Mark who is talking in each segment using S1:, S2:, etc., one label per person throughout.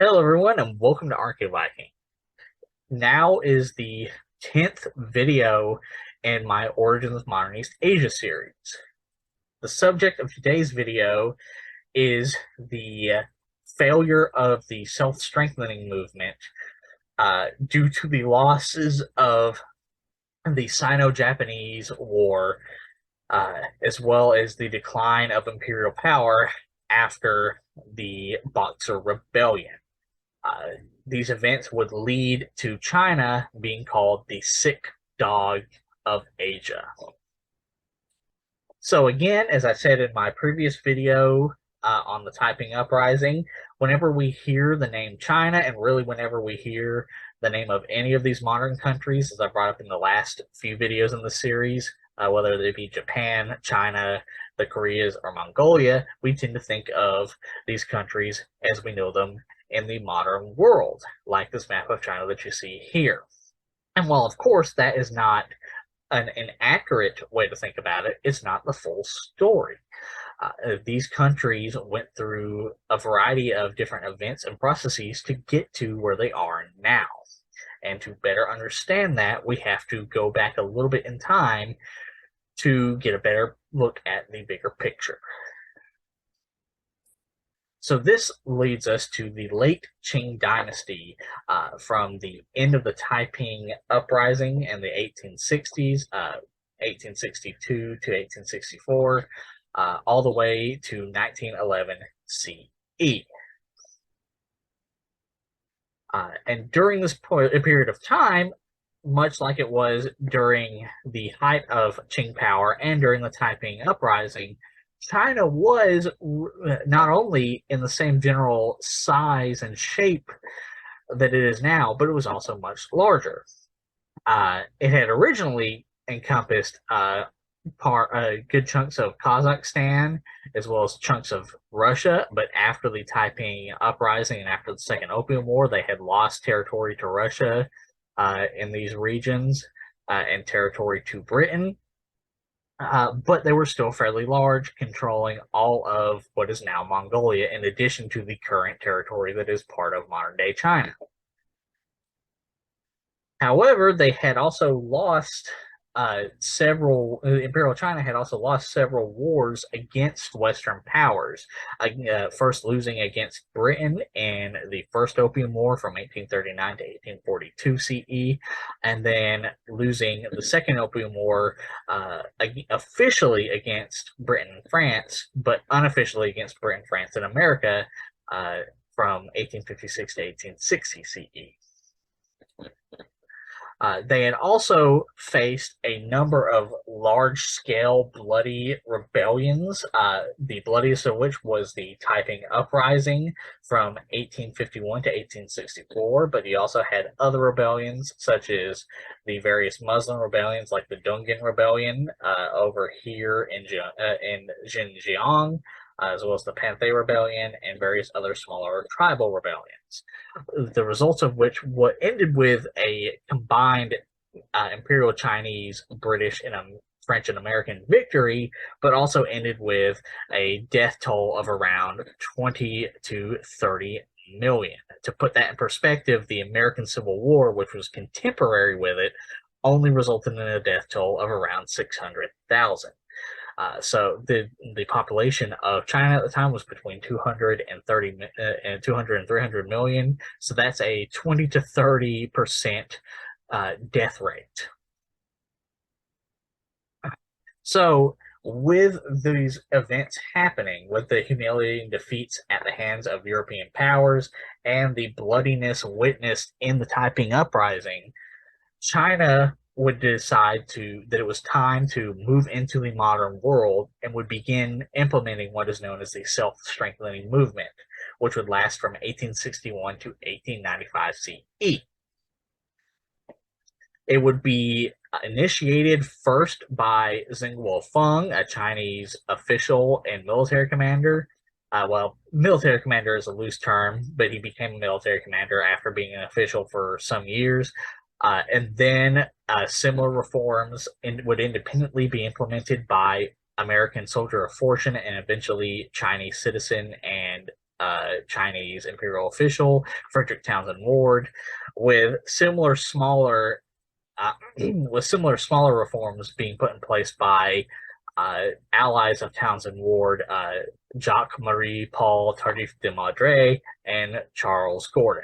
S1: Hello, everyone, and welcome to Arcade Viking. Now is the 10th video in my Origins of Modern East Asia series. The subject of today's video is the failure of the self-strengthening movement due to the losses of the Sino-Japanese War, as well as the decline of imperial power after the Boxer Rebellion. These events would lead to China being called the sick dog of Asia. So again, as I said in my previous video on the Taiping Uprising, whenever we hear the name China, and really whenever we hear the name of any of these modern countries, as I brought up in the last few videos in the series, whether they be Japan, China, the Koreas, or Mongolia, we tend to think of these countries as we know them in the modern world, like this map of China that you see here. And while, of course, that is not an accurate way to think about it, it's not the full story. These countries went through a variety of different events and processes to get to where they are now. And to better understand that, we have to go back a little bit in time to get a better look at the bigger picture. So this leads us to the late Qing Dynasty, from the end of the Taiping Uprising in the 1860s, 1862 to 1864, all the way to 1911 CE. And during this period of time, much like it was during the height of Qing power and during the Taiping Uprising, China was not only in the same general size and shape that it is now, but it was also much larger. It had originally encompassed good chunks of Kazakhstan, as well as chunks of Russia, but after the Taiping Uprising and after the Second Opium War, they had lost territory to Russia in these regions and territory to Britain. But they were still fairly large, controlling all of what is now Mongolia, in addition to the current territory that is part of modern-day China. However, they had also lost Imperial China had also lost several wars against Western powers, first losing against Britain in the First Opium War from 1839 to 1842 CE, and then losing the Second Opium War officially against Britain and France, but unofficially against Britain, France, and America from 1856 to 1860 CE. They had also faced a number of large-scale bloody rebellions, the bloodiest of which was the Taiping Uprising from 1851 to 1864, but he also had other rebellions, such as the various Muslim rebellions, like the Dungan Rebellion over here in Xinjiang, as well as the Panthay Rebellion and various other smaller tribal rebellions. The results of which ended with a combined Imperial Chinese, British, and French and American victory, but also ended with a death toll of around 20 to 30 million. To put that in perspective, the American Civil War, which was contemporary with it, only resulted in a death toll of around 600,000. So the population of China at the time was between 200 and 300 million. So that's a 20 to 30% death rate. So with these events happening, with the humiliating defeats at the hands of European powers and the bloodiness witnessed in the Taiping Uprising, China would decide that it was time to move into the modern world and would begin implementing what is known as the self-strengthening movement, which would last from 1861 to 1895 CE. It would be initiated first by Zheng Feng, a Chinese official and military commander. Well, military commander is a loose term, but he became a military commander after being an official for some years. And then similar reforms would independently be implemented by American soldier of fortune and eventually Chinese citizen and Chinese imperial official, Frederick Townsend Ward, with similar smaller reforms being put in place by allies of Townsend Ward, Jacques Marie Paul Tardif de Madre and Charles Gordon.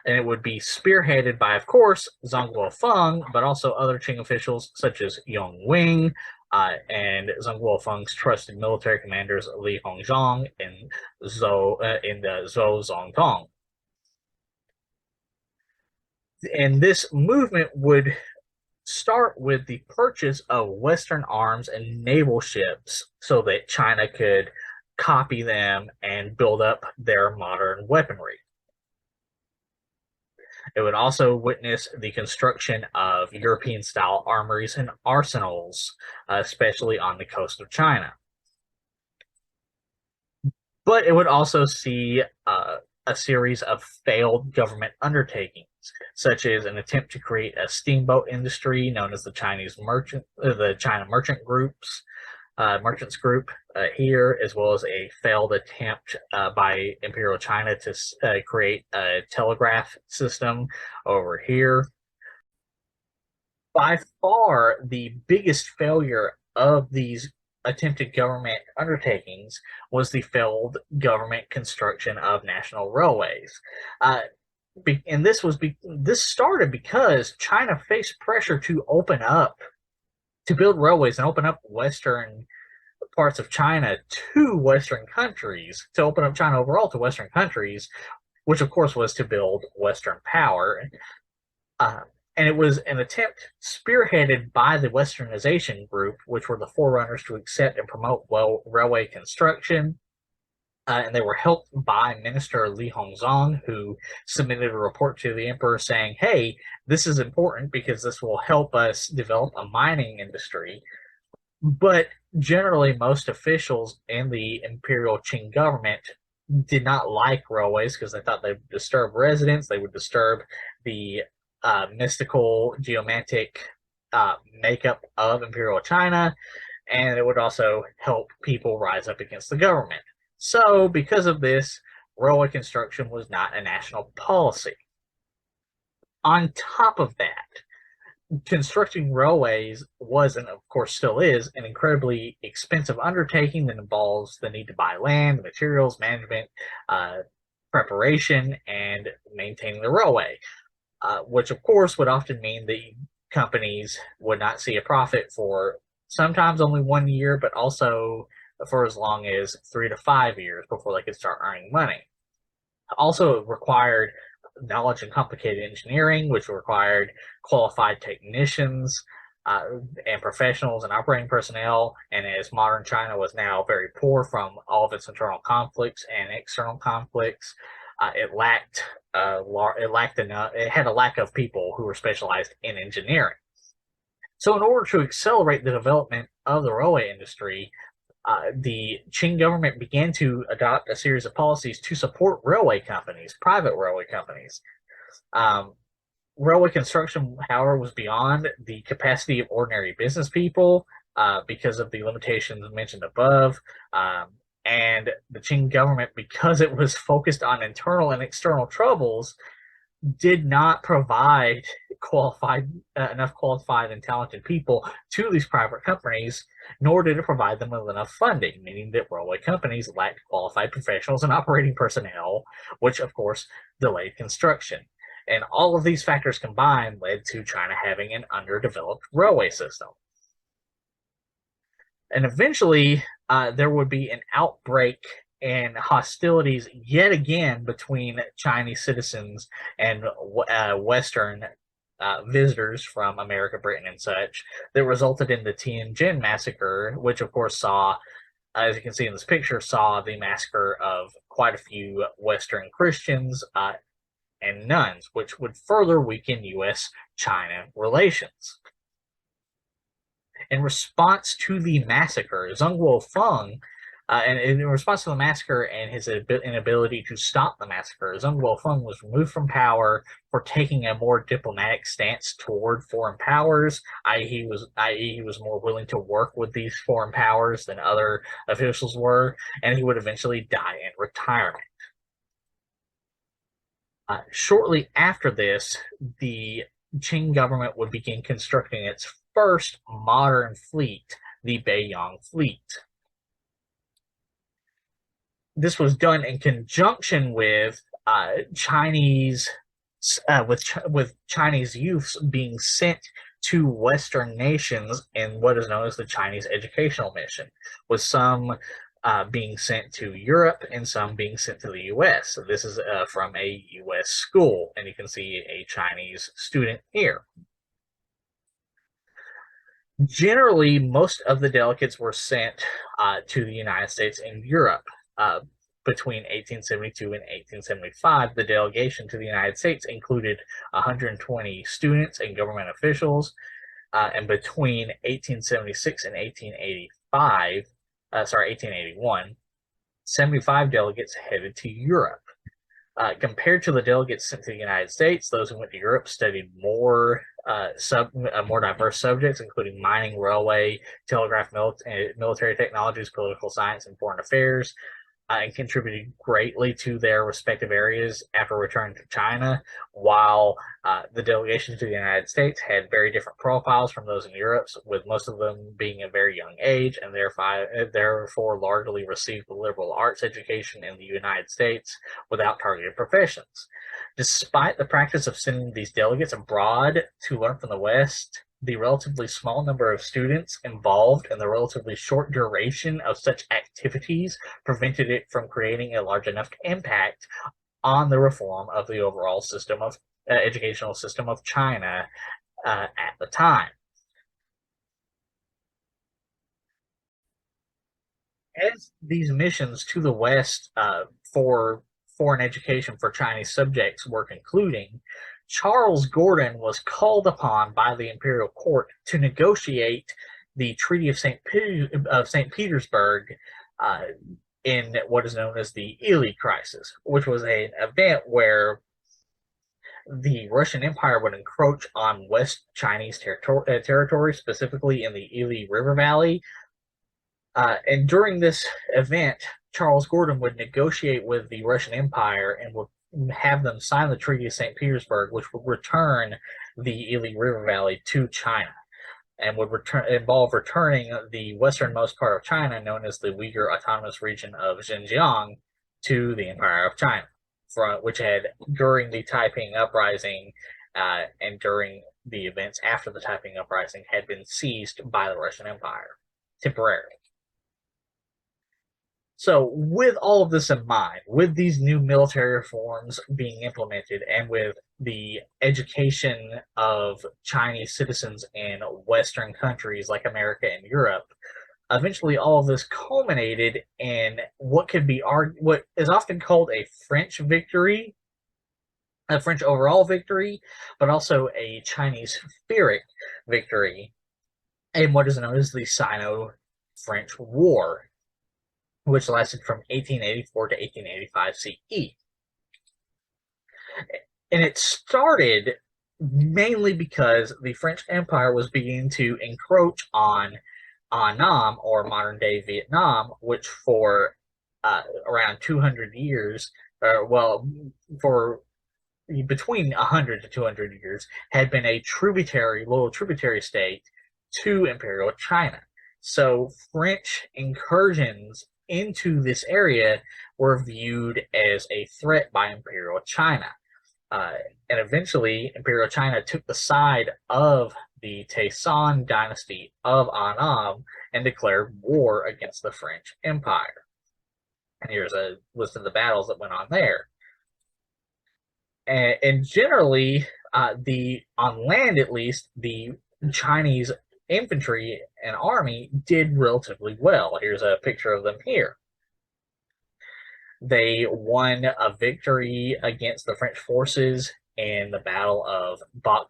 S1: And it would be spearheaded by, of course, Zhang Guofeng, but also other Qing officials such as Yong Wing and Zhang Guofeng's trusted military commanders Li Hongzhang and Zhou Zongtong. And this movement would start with the purchase of Western arms and naval ships so that China could copy them and build up their modern weaponry. It would also witness the construction of European-style armories and arsenals, especially on the coast of China. But it would also see a series of failed government undertakings, such as an attempt to create a steamboat industry known as the China Merchants Group here, as well as a failed attempt by Imperial China to create a telegraph system over here. By far, the biggest failure of these attempted government undertakings was the failed government construction of national railways. And this started because China faced pressure to build railways and open up western parts of China to Western countries, to open up China overall to Western countries, which of course was to build Western power. And it was an attempt spearheaded by the Westernization group, which were the forerunners to accept and promote railway construction. And they were helped by Minister Li Hongzhang, who submitted a report to the emperor saying, hey, this is important because this will help us develop a mining industry. But generally, most officials in the Imperial Qing government did not like railways because they thought they would disturb residents, they would disturb the mystical, geomantic makeup of Imperial China, and it would also help people rise up against the government. So, because of this, railway construction was not a national policy. On top of that, constructing railways was, and of course still is, an incredibly expensive undertaking that involves the need to buy land, materials, management, preparation, and maintaining the railway, which of course would often mean the companies would not see a profit for sometimes only 1 year, but also for as long as 3 to 5 years before they could start earning money. Also, it required knowledge in complicated engineering, which required qualified technicians and professionals and operating personnel. And as modern China was now very poor from all of its internal conflicts and external conflicts, it had a lack of people who were specialized in engineering. So in order to accelerate the development of the railway industry, the Qing government began to adopt a series of policies to support railway companies, private railway companies. Railway construction, however, was beyond the capacity of ordinary business people because of the limitations mentioned above. And the Qing government, because it was focused on internal and external troubles, did not provide enough qualified and talented people to these private companies, nor did it provide them with enough funding, meaning that railway companies lacked qualified professionals and operating personnel, which of course delayed construction. And all of these factors combined led to China having an underdeveloped railway system. And eventually, there would be an outbreak and hostilities yet again between Chinese citizens and Western visitors from America, Britain, and such that resulted in the Tianjin massacre, which of course saw, as you can see in this picture, saw the massacre of quite a few Western Christians and nuns, which would further weaken U.S.-China relations. In response to the massacre, Zhang Guofeng And in response to the massacre and his inability to stop the massacre, Zheng Guofeng was removed from power for taking a more diplomatic stance toward foreign powers, i.e., he was more willing to work with these foreign powers than other officials were, and he would eventually die in retirement. Shortly after this, the Qing government would begin constructing its first modern fleet, the Beiyang Fleet. This was done in conjunction with Chinese youths being sent to Western nations in what is known as the Chinese educational mission, with some being sent to Europe and some being sent to the U.S. So this is from a U.S. school, and you can see a Chinese student here. Generally, most of the delegates were sent to the United States and Europe. Between 1872 and 1875, the delegation to the United States included 120 students and government officials, and between 1876 and 1881, 75 delegates headed to Europe. Compared to the delegates sent to the United States, those who went to Europe studied more diverse subjects, including mining, railway, telegraph, military technologies, political science, and foreign affairs, and contributed greatly to their respective areas after returning to China, while the delegations to the United States had very different profiles from those in Europe, with most of them being a very young age, and therefore largely received the liberal arts education in the United States without targeted professions. Despite the practice of sending these delegates abroad to learn from the West, the relatively small number of students involved and the relatively short duration of such activities prevented it from creating a large enough impact on the reform of the overall system of educational system of China at the time. As these missions to the West for foreign education for Chinese subjects were concluding, Charles Gordon was called upon by the imperial court to negotiate the Treaty of St. Petersburg in what is known as the Ili Crisis, which was an event where the Russian Empire would encroach on West Chinese territory, specifically in the Ili River Valley. And during this event, Charles Gordon would negotiate with the Russian Empire and would have them sign the Treaty of St. Petersburg, which would return the Ili River Valley to China, and would involve returning the westernmost part of China, known as the Uyghur Autonomous Region of Xinjiang, to the Empire of China, which had, during the Taiping Uprising and during the events after the Taiping Uprising, had been seized by the Russian Empire temporarily. So with all of this in mind, with these new military reforms being implemented and with the education of Chinese citizens in Western countries like America and Europe, eventually all of this culminated in what is often called a French victory, a French overall victory, but also a Chinese Pyrrhic victory in what is known as the Sino-French War, which lasted from 1884 to 1885 CE. And it started mainly because the French Empire was beginning to encroach on Annam, or modern-day Vietnam, which for around 200 years, for between 100 to 200 years, had been a loyal tributary state to Imperial China. So French incursions into this area were viewed as a threat by Imperial China. And eventually, Imperial China took the side of the Taiping Dynasty of Annam and declared war against the French Empire. And here's a list of the battles that went on there. And generally, on land at least, the Chinese infantry and army did relatively well. Here's a picture of them here. They won a victory against the French forces in the Battle of Bac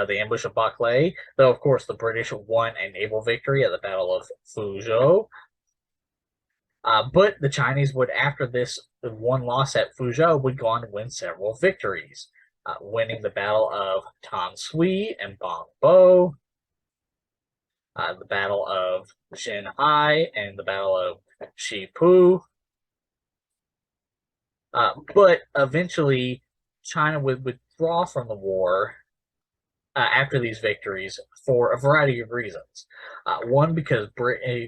S1: the ambush of Barclay, though of course the British won a naval victory at the Battle of Fuzhou. But the Chinese would, after this one loss at Fuzhou, would go on to win several victories, winning the Battle of Tan Sui and Bang Bo, the Battle of Xinhai, and the Battle of Shipu. But eventually, China would withdraw from the war after these victories for a variety of reasons. One, because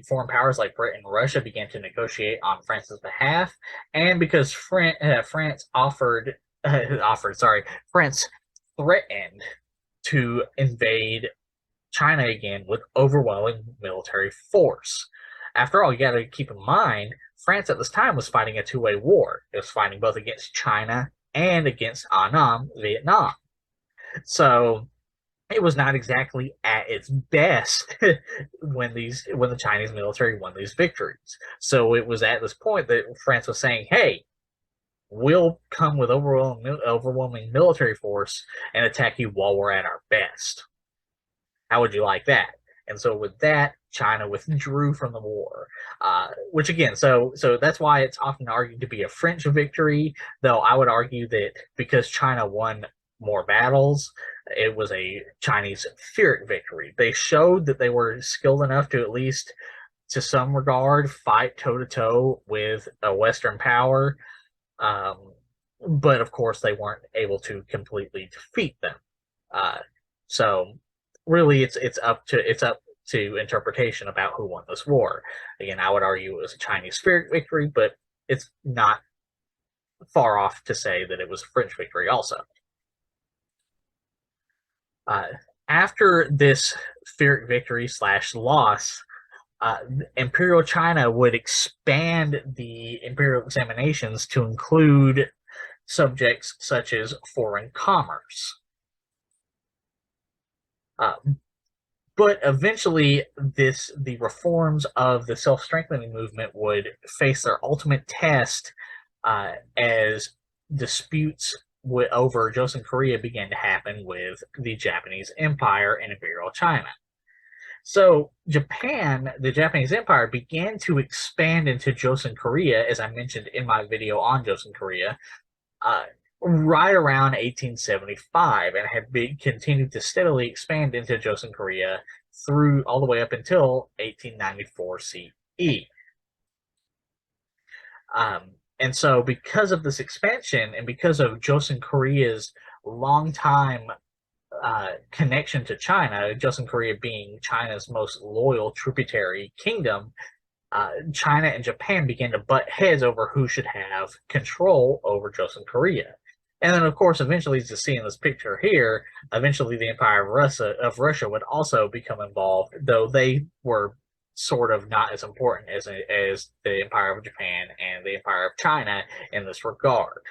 S1: foreign powers like Britain and Russia began to negotiate on France's behalf, and because France France threatened to invade China again with overwhelming military force. After all, you got to keep in mind, France at this time was fighting a two-way war. It was fighting both against China and against Annam, Vietnam. So it was not exactly at its best when the Chinese military won these victories. So it was at this point that France was saying, "Hey, we'll come with overwhelming military force and attack you while we're at our best. How would you like that?" And so with that, China withdrew from the war, which again, so that's why it's often argued to be a French victory, though I would argue that because China won more battles, it was a Chinese Pyrrhic victory. They showed that they were skilled enough to, at least to some regard, fight toe-to-toe with a Western power, but of course they weren't able to completely defeat them. So really, it's up to interpretation about who won this war. Again, I would argue it was a Chinese Pyrrhic victory, but it's not far off to say that it was a French victory also. After this Pyrrhic victory / loss, Imperial China would expand the imperial examinations to include subjects such as foreign commerce. But eventually, the reforms of the self-strengthening movement would face their ultimate test as disputes over Joseon Korea began to happen with the Japanese Empire and Imperial China. So Japan, the Japanese Empire, began to expand into Joseon Korea, as I mentioned in my video on Joseon Korea, right around 1875, and had continued to steadily expand into Joseon Korea through all the way up until 1894 CE. And so because of this expansion and because of Joseon Korea's long-time connection to China, Joseon Korea being China's most loyal tributary kingdom, China and Japan began to butt heads over who should have control over Joseon Korea. And then, of course, eventually, as you see in this picture here, eventually the Empire of Russia would also become involved, though they were sort of not as important as the Empire of Japan and the Empire of China in this regard.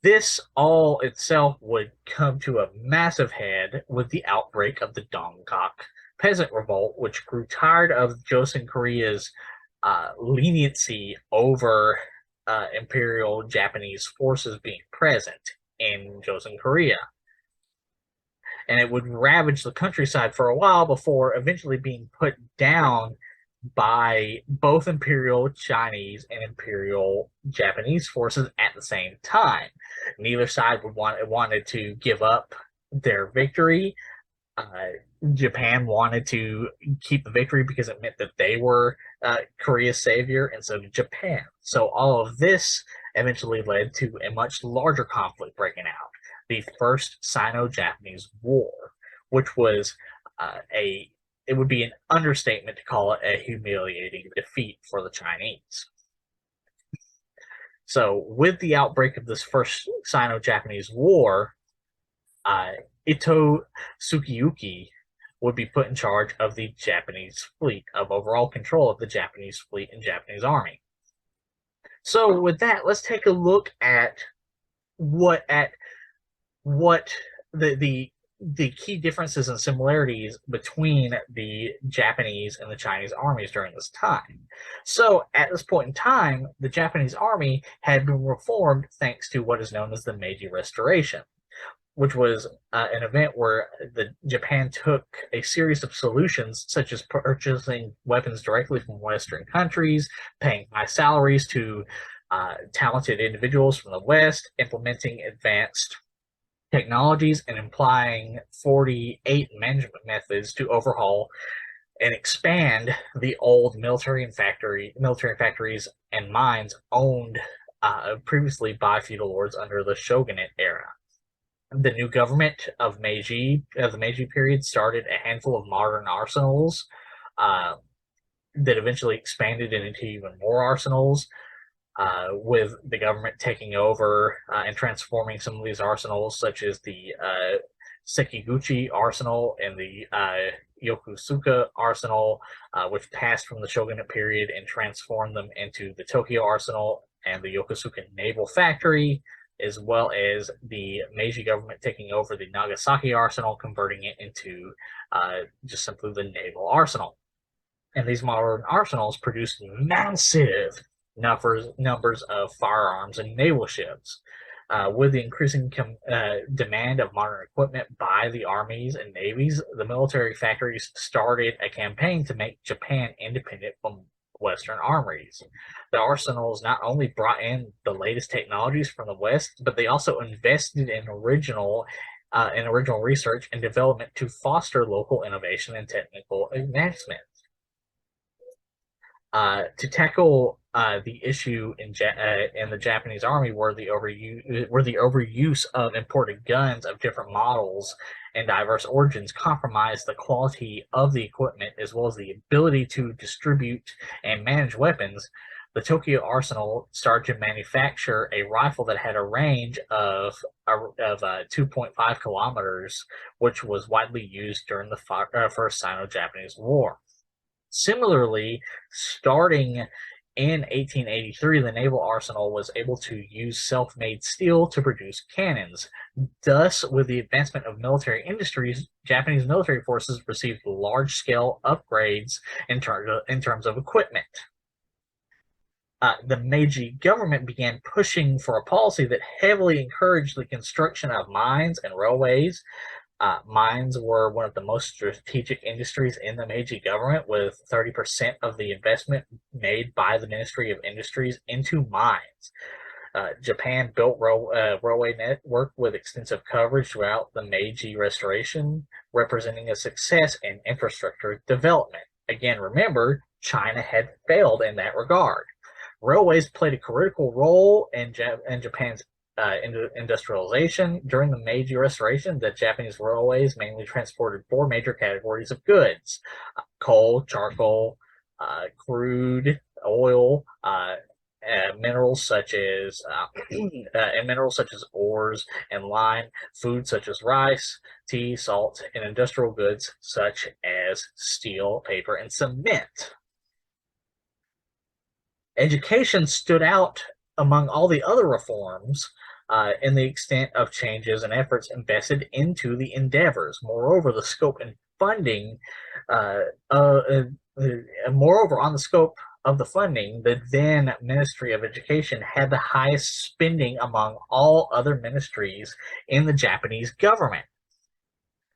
S1: This all itself would come to a massive head with the outbreak of the Dongguk peasant revolt, which grew tired of Joseon Korea's leniency over Imperial Japanese forces being present in Joseon Korea. And it would ravage the countryside for a while before eventually being put down by both Imperial Chinese and Imperial Japanese forces at the same time. Neither side wanted to give up their victory. Japan wanted to keep the victory because it meant that they were Korea's savior, and so did Japan. So all of this eventually led to a much larger conflict breaking out, the First Sino-Japanese War, which was it would be an understatement to call it a humiliating defeat for the Chinese. So with the outbreak of this First Sino-Japanese War, Ito Sukiyuki would be put in charge of the Japanese fleet, of overall control of the Japanese fleet and Japanese army. So with that, let's take a look at what the key differences and similarities between the Japanese and the Chinese armies during this time. So at this point in time, the Japanese army had been reformed thanks to what is known as the Meiji Restoration. which was an event where Japan took a series of solutions, such as purchasing weapons directly from Western countries, paying high salaries to talented individuals from the West, implementing advanced technologies, and applying 48 management methods to overhaul and expand the old military factories and mines owned previously by feudal lords under the shogunate era. The new government of the Meiji period, started a handful of modern arsenals that eventually expanded into even more arsenals, with the government taking over and transforming some of these arsenals, such as the Sekiguchi arsenal and the Yokosuka arsenal, which passed from the shogunate period, and transformed them into the Tokyo arsenal and the Yokosuka naval factory, as well as the Meiji government taking over the Nagasaki arsenal, converting it into just simply the naval arsenal. And these modern arsenals produced massive numbers of firearms and naval ships. With the increasing demand of modern equipment by the armies and navies, the military factories started a campaign to make Japan independent from Western armories. The arsenals not only brought in the latest technologies from the West, but they also invested in original research and development to foster local innovation and technical advancement. To tackle the issue in the Japanese army were the overuse of imported guns of different models and diverse origins compromised the quality of the equipment as well as the ability to distribute and manage weapons. The Tokyo arsenal started to manufacture a rifle that had a range of 2.5 kilometers, which was widely used during the First Sino-Japanese War. Similarly, starting in 1883, the naval arsenal was able to use self-made steel to produce cannons. Thus, with the advancement of military industries, Japanese military forces received large-scale upgrades in terms of equipment. The Meiji government began pushing for a policy that heavily encouraged the construction of mines and railways. Mines were one of the most strategic industries in the Meiji government, with 30% of the investment made by the Ministry of Industries into mines. Japan built railway network with extensive coverage throughout the Meiji Restoration, representing a success in infrastructure development. Again, remember, China had failed in that regard. Railways played a critical role in Japan's industrialization. During the Meiji Restoration, the Japanese railways mainly transported four major categories of goods: coal, charcoal, crude oil, minerals such as ores and lime, food such as rice, tea, salt, and industrial goods such as steel, paper, and cement. Education stood out among all the other reforms in the extent of changes and efforts invested into the endeavors. Moreover, the scope and funding, moreover, on the scope of the funding, the then Ministry of Education had the highest spending among all other ministries in the Japanese government.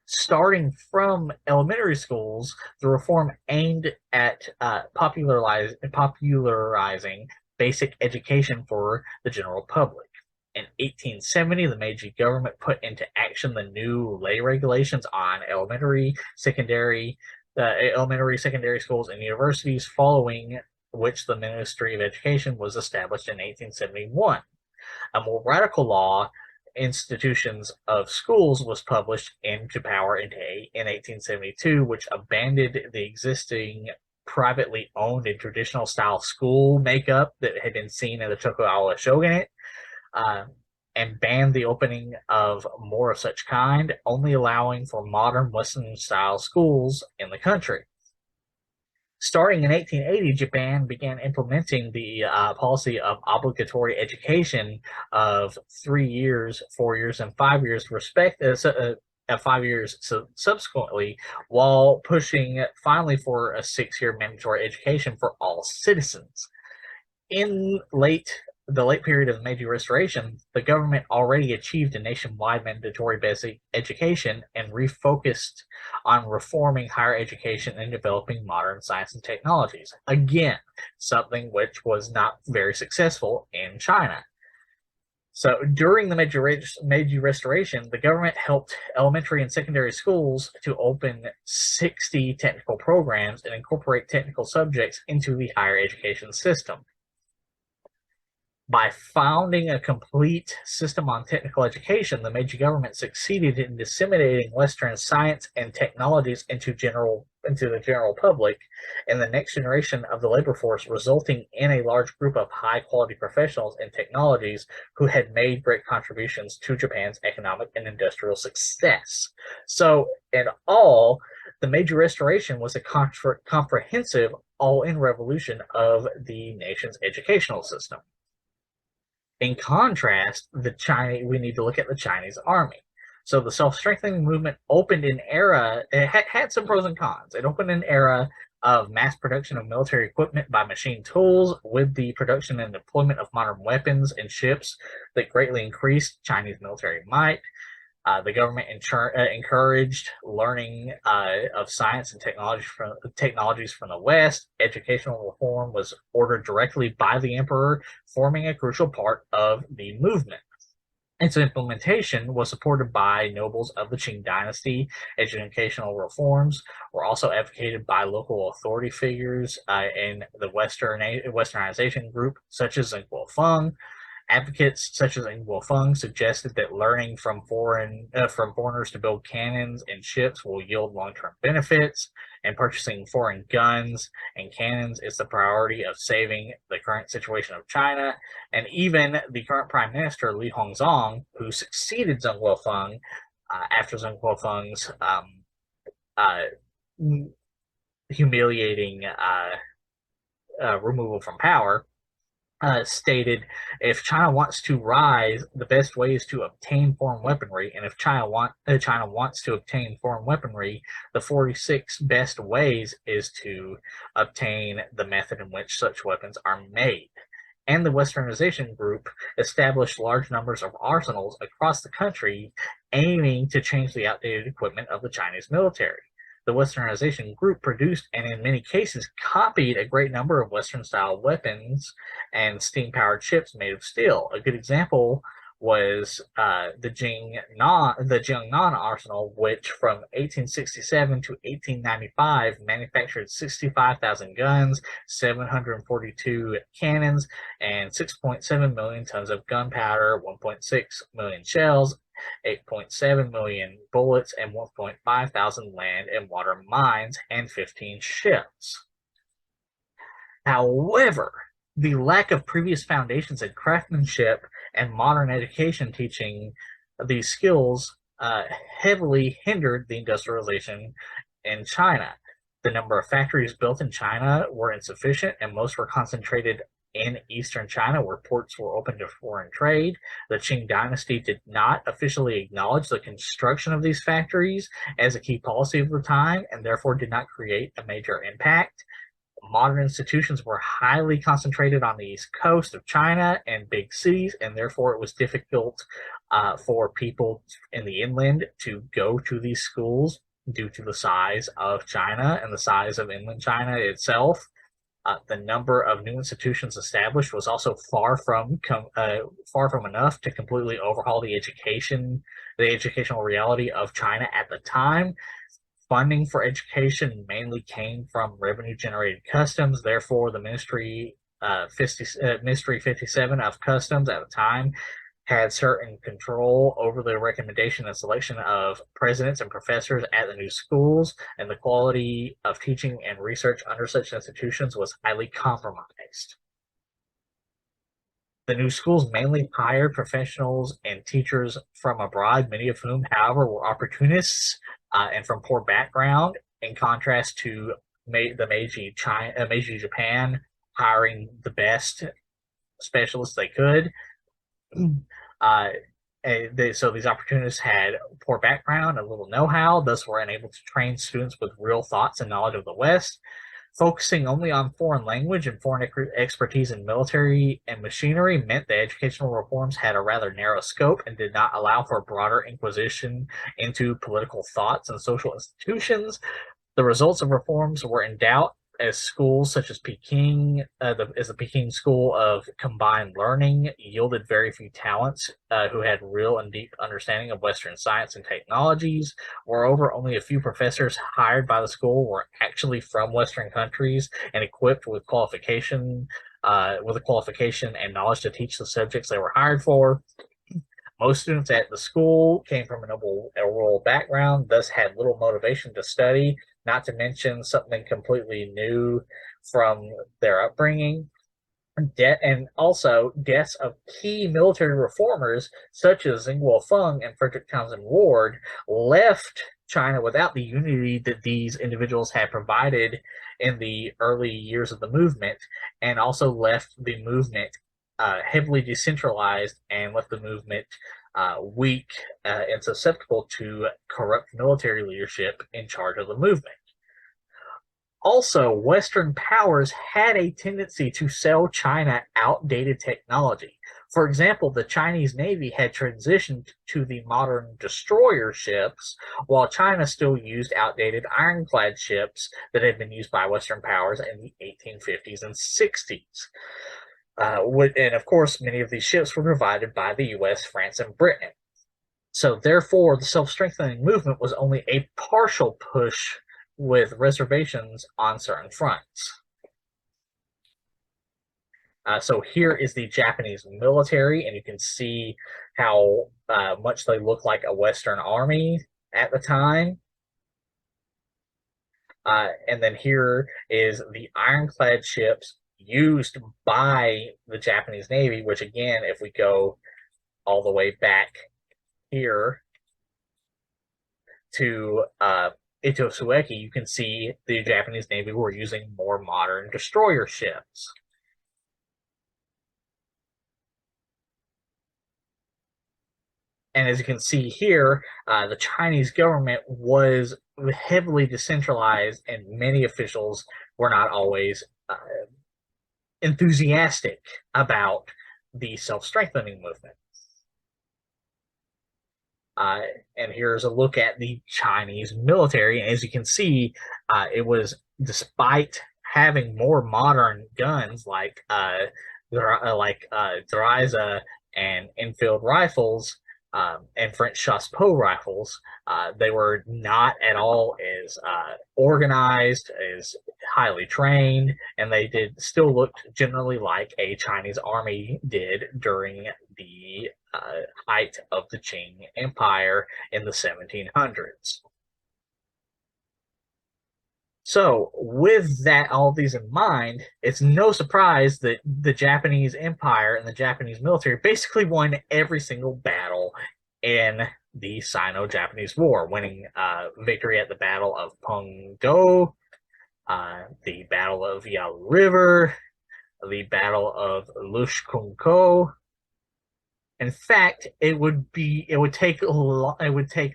S1: Starting from elementary schools, the reform aimed at popularizing basic education for the general public. In 1870, the Meiji government put into action the new lay regulations on elementary, secondary schools, and universities, following which the Ministry of Education was established in 1871. A more radical law, Institutions of Schools, was published into power in 1872, which abandoned the existing privately owned and traditional style school makeup that had been seen in the Tokugawa shogunate, and banned the opening of more of such kind, only allowing for modern Western style schools in the country. Starting in 1880, Japan began implementing the policy of obligatory education of 3 years, 4 years, and 5 years, 5 years subsequently, while pushing finally for a 6-year mandatory education for all citizens. In late the late period of the Meiji Restoration, the government already achieved a nationwide mandatory basic education and refocused on reforming higher education and developing modern science and technologies. Again, something which was not very successful in China. So during the Meiji Restoration, the government helped elementary and secondary schools to open 60 technical programs and incorporate technical subjects into the higher education system. By founding a complete system on technical education, the Meiji government succeeded in disseminating Western science and technologies into the general public and the next generation of the labor force, resulting in a large group of high-quality professionals and technologies who had made great contributions to Japan's economic and industrial success. So, in all, the Meiji Restoration was a comprehensive, all-in revolution of the nation's educational system. In contrast, we need to look at the Chinese army. So the self-strengthening movement opened an era, it had some pros and cons. It opened an era of mass production of military equipment by machine tools with the production and deployment of modern weapons and ships that greatly increased Chinese military might. The government encouraged learning of science and technologies from the West. Educational reform was ordered directly by the emperor, forming a crucial part of the movement. Its implementation was supported by nobles of the Qing Dynasty. Educational reforms were also advocated by local authority figures in the Westernization group, such as Zheng Guofeng. Advocates such as Ng Guofeng suggested that learning from foreigners to build cannons and ships will yield long-term benefits, and purchasing foreign guns and cannons is the priority of saving the current situation of China. And even the current Prime Minister, Li Hongzong, who succeeded Zheng Guofeng after Zheng Guofeng's humiliating removal from power, stated, if China wants to rise, the best way is to obtain foreign weaponry, and if China wants to obtain foreign weaponry, the 46 best ways is to obtain the method in which such weapons are made. And the Westernization group established large numbers of arsenals across the country, aiming to change the outdated equipment of the Chinese military. The Westernization group produced and in many cases copied a great number of Western-style weapons and steam-powered ships made of steel. A good example was the Jiangnan arsenal, which from 1867 to 1895 manufactured 65,000 guns, 742 cannons, and 6.7 million tons of gunpowder, 1.6 million shells, 8.7 million bullets, and 1.5 thousand land and water mines, and 15 ships. However, the lack of previous foundations in craftsmanship and modern education teaching these skills heavily hindered the industrialization in China. The number of factories built in China were insufficient, and most were concentrated in eastern China, where ports were open to foreign trade. The Qing Dynasty did not officially acknowledge the construction of these factories as a key policy of the time, and therefore did not create a major impact. Modern institutions were highly concentrated on the east coast of China and big cities, and therefore it was difficult for people in the inland to go to these schools due to the size of China and the size of inland China itself. The number of new institutions established was also far from enough to completely overhaul the educational reality of China at the time. Funding for education mainly came from revenue-generated customs. Therefore, the Ministry 57 of Customs at the time had certain control over the recommendation and selection of presidents and professors at the new schools, and the quality of teaching and research under such institutions was highly compromised. The new schools mainly hired professionals and teachers from abroad, many of whom, however, were opportunists and from poor background, in contrast to the Meiji Japan hiring the best specialists they could. So these opportunists had poor background and little know-how, thus were unable to train students with real thoughts and knowledge of the West. Focusing only on foreign language and foreign expertise in military and machinery meant the educational reforms had a rather narrow scope and did not allow for a broader inquisition into political thoughts and social institutions. The results of reforms were in doubt, as schools such as Peking, the Peking School of Combined Learning, yielded very few talents who had real and deep understanding of Western science and technologies. Moreover, only a few professors hired by the school were actually from Western countries and equipped with a qualification and knowledge to teach the subjects they were hired for. Most students at the school came from a rural background, thus had little motivation to study, not to mention something completely new from their upbringing. And also, deaths of key military reformers such as Zhenghua Feng and Frederick Townsend Ward left China without the unity that these individuals had provided in the early years of the movement, and also left the movement heavily decentralized and left the movement weak and susceptible to corrupt military leadership in charge of the movement. Also, Western powers had a tendency to sell China outdated technology. For example, the Chinese Navy had transitioned to the modern destroyer ships, while China still used outdated ironclad ships that had been used by Western powers in the 1850s and 60s. And of course, many of these ships were provided by the US, France, and Britain. So therefore, the self-strengthening movement was only a partial push with reservations on certain fronts. So here is the Japanese military, and you can see how much they look like a Western army at the time. And then here is the ironclad ships used by the Japanese Navy, which again, if we go all the way back here to Ito Sueki, you can see the Japanese Navy were using more modern destroyer ships. And as you can see here, the Chinese government was heavily decentralized, and many officials were not always enthusiastic about the self-strengthening movement. And here's a look at the Chinese military. And as you can see, it was, despite having more modern guns like Dergisi and Enfield rifles and French chassepot rifles, they were not at all as organized, as highly trained, and they still looked generally like a Chinese army did during the height of the Qing Empire in the 1700s. So, with all of these in mind, it's no surprise that the Japanese Empire and the Japanese military basically won every single battle in the Sino-Japanese War, winning victory at the Battle of Pengdo, the Battle of Yalu River, the Battle of Lushkunko. In fact, it would take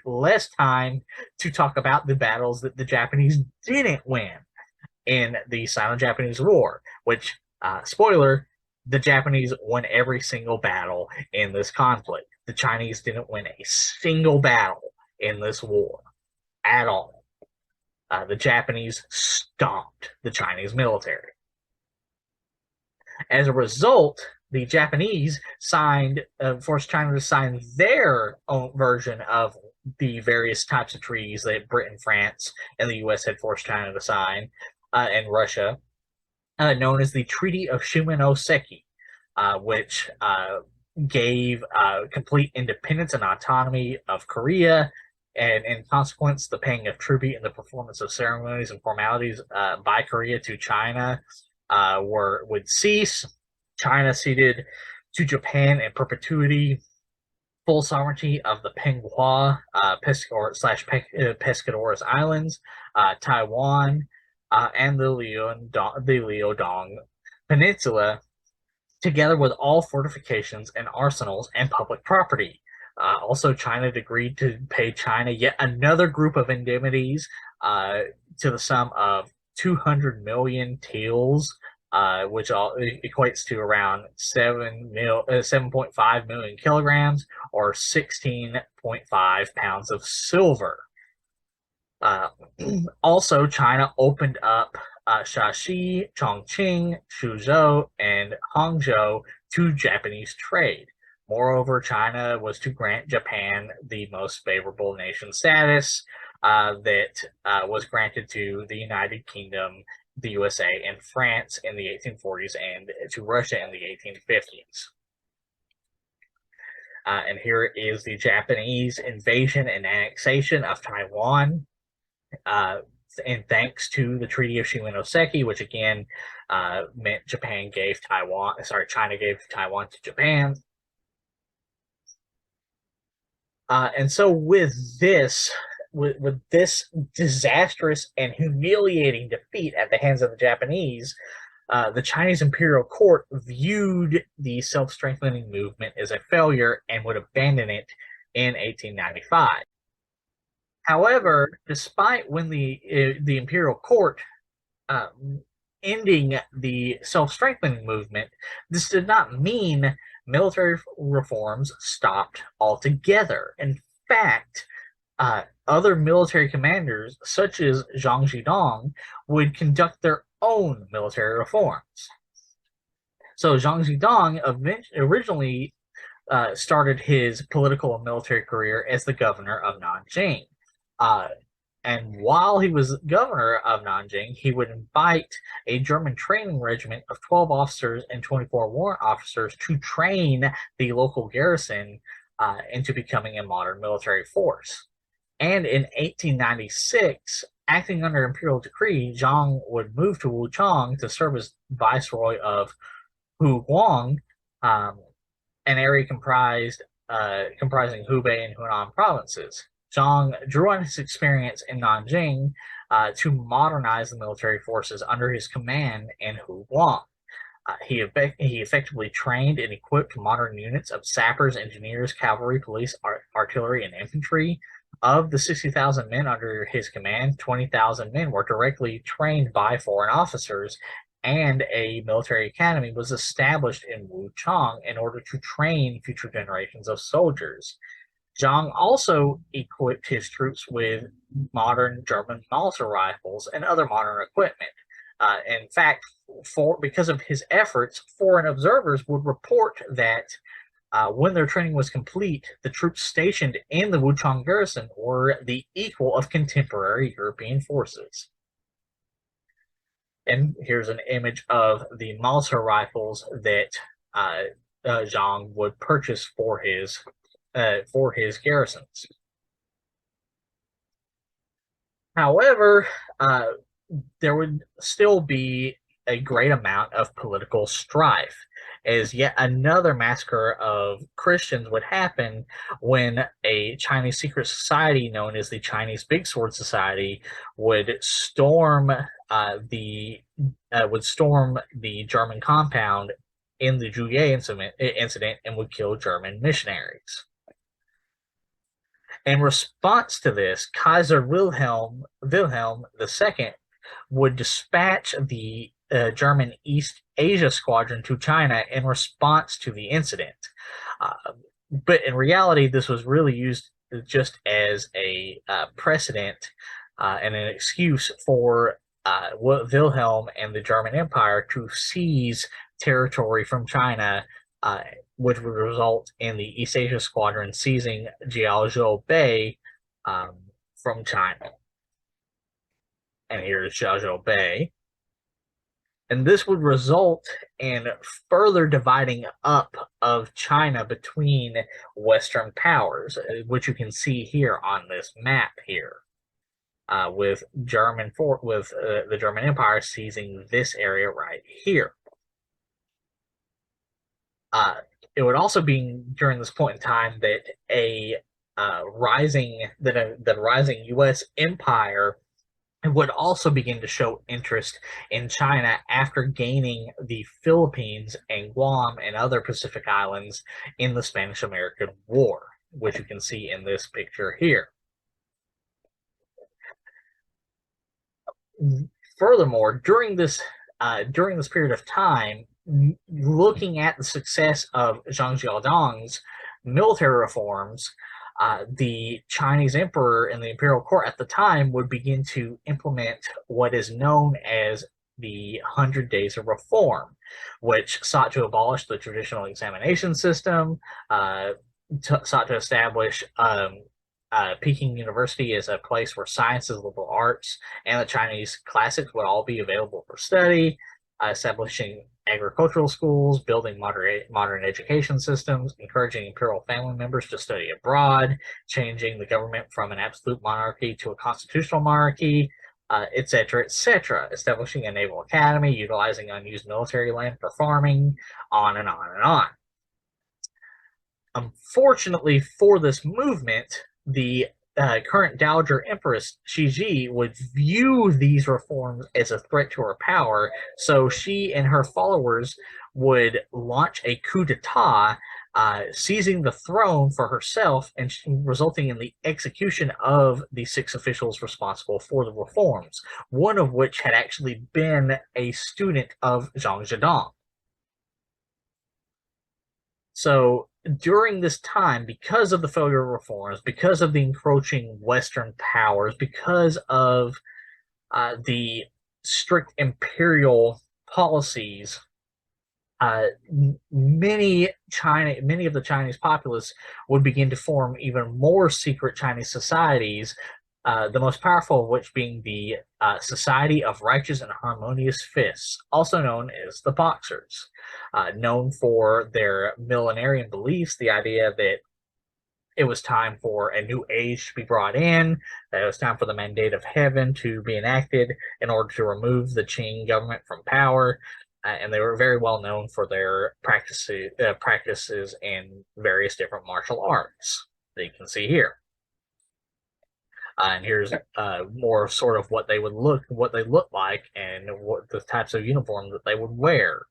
S1: less time to talk about the battles that the Japanese didn't win in the Sino-Japanese War, which, spoiler, the Japanese won every single battle in this conflict. The Chinese didn't win a single battle in this war at all. The Japanese stomped the Chinese military. As a result, the Japanese forced China to sign their own version of the various types of treaties that Britain, France, and the US had forced China to sign, and Russia, known as the Treaty of Shimonoseki, which gave complete independence and autonomy of Korea, and in consequence, the paying of tribute and the performance of ceremonies and formalities by Korea to China would cease. China ceded to Japan in perpetuity full sovereignty of the Penghua Pescadores Islands, Taiwan, and the Liaodong Peninsula, together with all fortifications and arsenals and public property. Also, China agreed to pay China yet another group of indemnities to the sum of 200 million taels, which equates to around 7.5 million kilograms, or 16.5 pounds of silver. Also, China opened up Shaanxi, Chongqing, Suzhou, and Hangzhou to Japanese trade. Moreover, China was to grant Japan the most favorable nation status that was granted to the United Kingdom, the USA, and France in the 1840s, and to Russia in the 1850s. And here is the Japanese invasion and annexation of Taiwan. And thanks to the Treaty of Shimonoseki, which again meant China gave Taiwan to Japan. And so with this disastrous and humiliating defeat at the hands of the Japanese, the Chinese imperial court viewed the self-strengthening movement as a failure and would abandon it in 1895. However, despite when the imperial court ending the self-strengthening movement, this did not mean military reforms stopped altogether. In fact, other military commanders, such as Zhang Zhidong, would conduct their own military reforms. So Zhang Zhidong originally started his political and military career as the governor of Nanjing. And while he was governor of Nanjing, he would invite a German training regiment of 12 officers and 24 warrant officers to train the local garrison into becoming a modern military force. And in 1896, acting under imperial decree, Zhang would move to Wuchang to serve as viceroy of Huguang, an area comprising Hubei and Hunan provinces. Zhang drew on his experience in Nanjing to modernize the military forces under his command in Huguang. He effectively trained and equipped modern units of sappers, engineers, cavalry, police, artillery, and infantry. Of the 60,000 men under his command, 20,000 men were directly trained by foreign officers, and a military academy was established in Wuchang in order to train future generations of soldiers. Zhang also equipped his troops with modern German Mauser rifles and other modern equipment. In fact, because of his efforts, foreign observers would report that when their training was complete, the troops stationed in the Wuchang garrison were the equal of contemporary European forces. And here's an image of the Mauser rifles that Zhang would purchase for his garrisons. However, there would still be a great amount of political strife, as yet another massacre of Christians would happen when a Chinese secret society known as the Chinese Big Sword Society would storm the German compound in the Juye incident and would kill German missionaries. In response to this, Kaiser Wilhelm II would dispatch the German East Asia Squadron to China in response to the incident. But in reality, this was really used just as a precedent and an excuse for Wilhelm and the German Empire to seize territory from China, which would result in the East Asia Squadron seizing Jiaozhou Bay from China. And here's Jiaozhou Bay. And this would result in further dividing up of China between Western powers, which you can see here on this map here, with the German Empire seizing this area right here. It would also be during this point in time that a rising U.S. empire would also begin to show interest in China after gaining the Philippines and Guam and other Pacific islands in the Spanish-American War, which you can see in this picture here. Furthermore, during this period of time, looking at the success of Zhang Jiaodong's military reforms, the Chinese emperor and the imperial court at the time would begin to implement what is known as the 100 Days of Reform, which sought to abolish the traditional examination system, sought to establish Peking University as a place where sciences, liberal arts, and the Chinese classics would all be available for study, establishing agricultural schools, building modern education systems, encouraging imperial family members to study abroad, changing the government from an absolute monarchy to a constitutional monarchy, etc., etc., establishing a naval academy, utilizing unused military land for farming, on and on and on. Unfortunately for this movement, the current Dowager Empress Cixi would view these reforms as a threat to her power, so she and her followers would launch a coup d'etat, seizing the throne for herself and resulting in the execution of the 6 officials responsible for the reforms, one of which had actually been a student of Zhang Jiadong. So during this time, because of the failure of reforms, because of the encroaching Western powers, because of the strict imperial policies, many of the Chinese populace would begin to form even more secret Chinese societies, the most powerful of which being the Society of Righteous and Harmonious Fists, also known as the Boxers, known for their millenarian beliefs, the idea that it was time for a new age to be brought in, that it was time for the mandate of heaven to be enacted in order to remove the Qing government from power, and they were very well known for their practices in various different martial arts that you can see here. And here's more sort of what they look like, and what the types of uniform that they would wear.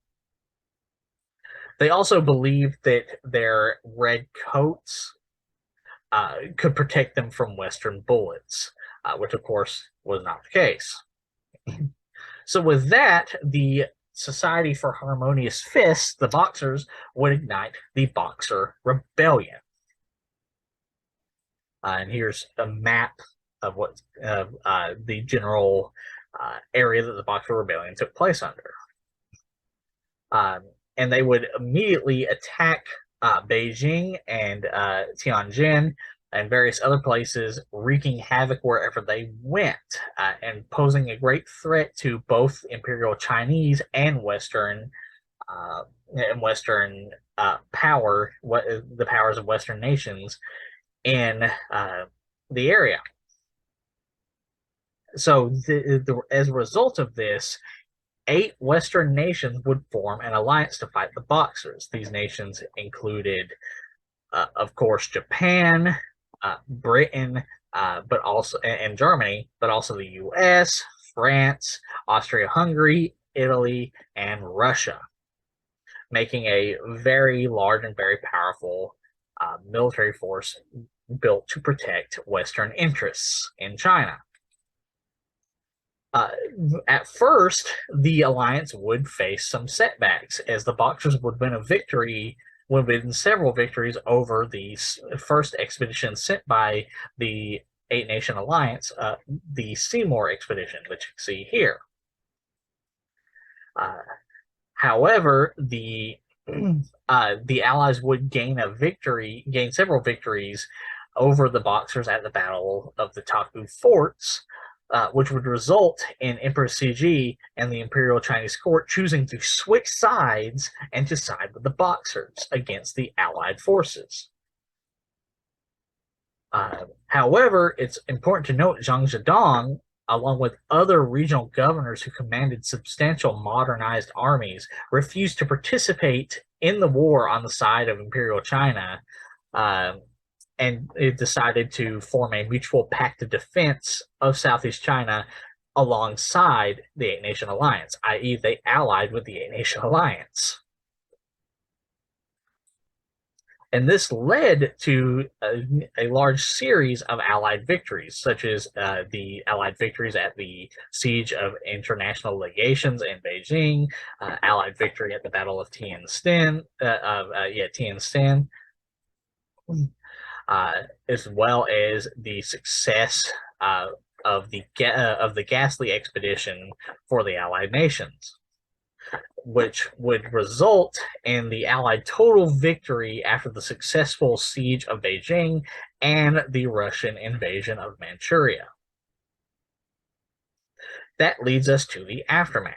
S1: They also believed that their red coats could protect them from Western bullets, which of course was not the case. So with that, the Society for Harmonious Fists, the Boxers, would ignite the Boxer Rebellion. And here's a map of what the general area that the Boxer Rebellion took place under. And they would immediately attack Beijing and Tianjin and various other places, wreaking havoc wherever they went, and posing a great threat to both Imperial Chinese and Western power, the powers of Western nations in the area. So as a result of this, 8 Western nations would form an alliance to fight the Boxers. These nations included, of course, Japan, Britain, but also and Germany, but also the U.S., France, Austria-Hungary, Italy, and Russia, making a very large and very powerful military force built to protect Western interests in China. At first, the alliance would face some setbacks, as the Boxers would win several victories over the first expedition sent by the 8-nation alliance, the Seymour expedition, which you can see here. However, the Allies would gain several victories over the Boxers at the Battle of the Taku Forts, which would result in Emperor Cixi and the Imperial Chinese court choosing to switch sides and to side with the Boxers against the Allied forces. However, it's important to note Zhang Jiadong, along with other regional governors who commanded substantial modernized armies, refused to participate in the war on the side of Imperial China, and it decided to form a mutual pact of defense of Southeast China alongside the 8-nation alliance, i.e. they allied with the 8-nation alliance. And this led to a large series of Allied victories, such as the Allied victories at the Siege of International Legations in Beijing, Allied victory at the Battle of Tianjin, Tianjin, as well as the success of the ghastly expedition for the Allied nations, which would result in the Allied total victory after the successful siege of Beijing and the Russian invasion of Manchuria. That leads us to the aftermath.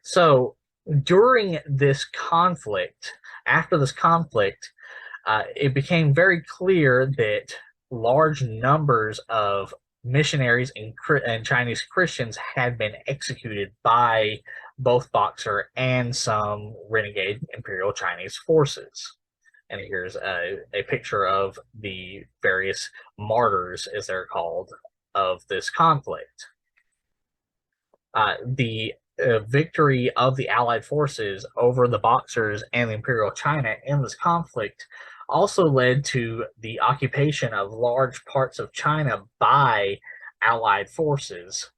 S1: So during this conflict, after this conflict, it became very clear that large numbers of missionaries and Chinese Christians had been executed by both Boxer and some renegade Imperial Chinese forces. And here's a picture of the various martyrs, as they're called, of this conflict. The victory of the Allied forces over the Boxers and the Imperial China in this conflict also led to the occupation of large parts of China by Allied forces,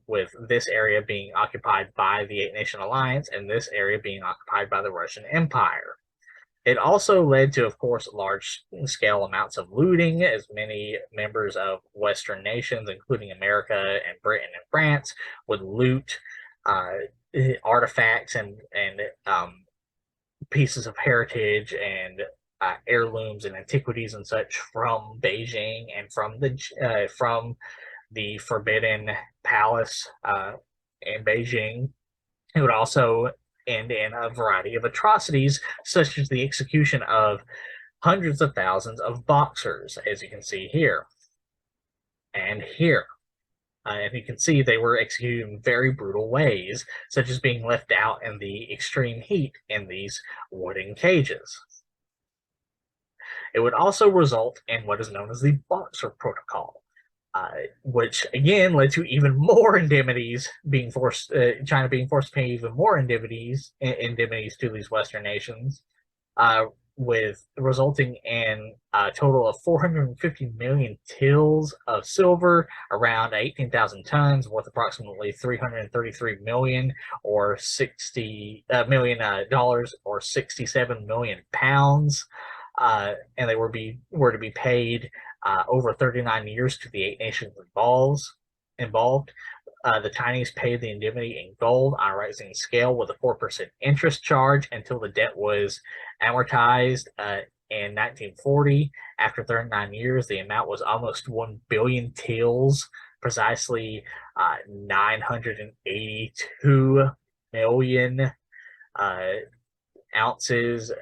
S1: with this area being occupied by the Eight Nation Alliance and this area being occupied by the Russian Empire. It also led to, of course, large-scale amounts of looting, as many members of Western nations, including America and Britain and France, would loot artifacts and pieces of heritage and heirlooms and antiquities and such from Beijing and from the Forbidden Palace in Beijing. It would also end in a variety of atrocities, such as the execution of hundreds of thousands of Boxers, as you can see here and here. And you can see they were executed in very brutal ways, such as being left out in the extreme heat in these wooden cages. It would also result in what is known as the Boxer Protocol, which again led to even more indemnities being forced, China being forced to pay even more indemnities to these Western nations, with resulting in a total of 450 million tills of silver, around 18,000 tons, worth approximately 333 million or $60 million, or 67 million pounds, and they were to be paid over 39 years to the Eight Nations involved. The Chinese paid the indemnity in gold on a rising scale with a 4% interest charge until the debt was amortized in 1940. After 39 years, the amount was almost 1 billion tills, precisely 982 million ounces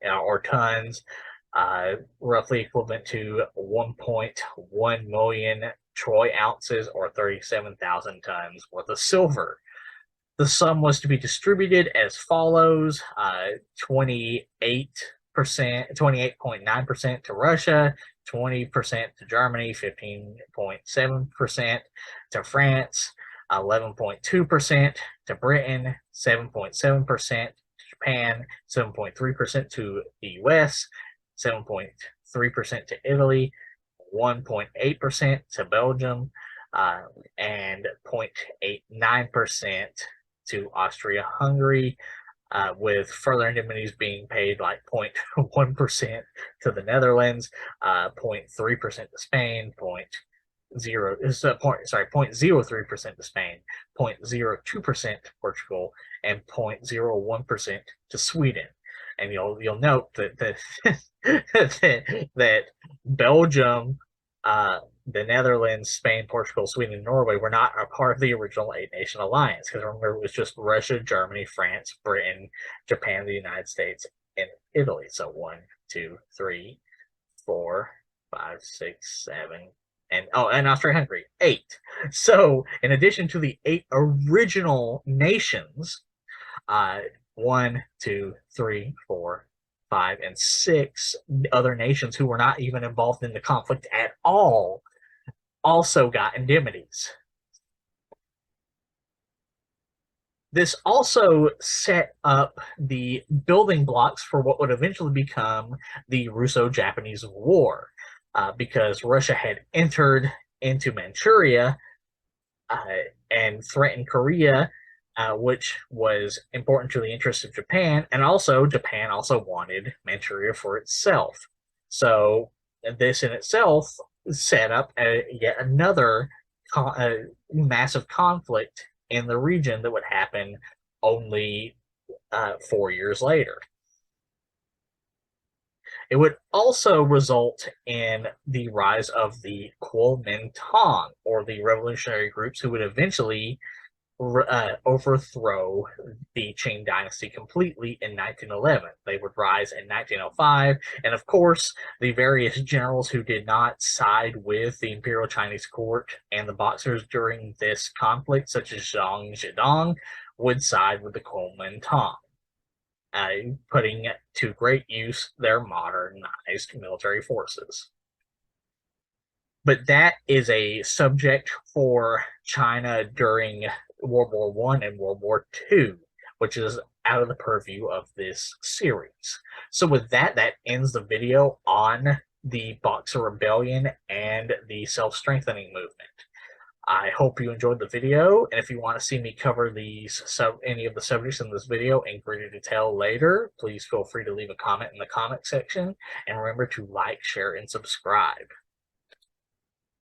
S1: or tons, roughly equivalent to 1.1 million troy ounces or 37,000 tons worth of silver. The sum was to be distributed as follows: 28.9% to Russia, 20% to Germany, 15.7% to France, 11.2% to Britain, 7.7% to Japan, 7.3% to the US, 7.3% to Italy, 1.8% to Belgium, and 0.89% to Austria-Hungary, with further indemnities being paid like 0.1% to the Netherlands, 0.3% to Spain, 0.03% to Spain, 0.02% to Portugal, and 0.01% to Sweden. And you'll note that that Belgium, the Netherlands, Spain, Portugal, Sweden, and Norway were not a part of the original Eight Nation Alliance, because remember, it was just Russia, Germany, France, Britain, Japan, the United States, and Italy. So 1, 2, 3, 4, 5, 6, 7, and Austria-Hungary, 8. So in addition to the 8 original nations, 1, 2, 3, 4, 5, and 6 other nations who were not even involved in the conflict at all also got indemnities. This also set up the building blocks for what would eventually become the Russo-Japanese War, because Russia had entered into Manchuria uh, and threatened Korea, which was important to the interests of Japan, and also Japan also wanted Manchuria for itself. So this in itself set up yet another massive conflict in the region that would happen only 4 years later. It would also result in the rise of the Kuomintang, or the revolutionary groups who would eventually overthrow the Qing Dynasty completely in 1911. They would rise in 1905, and of course, the various generals who did not side with the Imperial Chinese court and the Boxers during this conflict, such as Zhang Zhidong, would side with the Kuomintang, putting to great use their modernized military forces. But that is a subject for China during World War One and World War II, which is out of the purview of this series. So with that, that ends the video on the Boxer Rebellion and the self-strengthening movement. I hope you enjoyed the video, and if you want to see me cover any of the subjects in this video in greater detail later, please feel free to leave a comment in the comment section, and remember to like, share, and subscribe.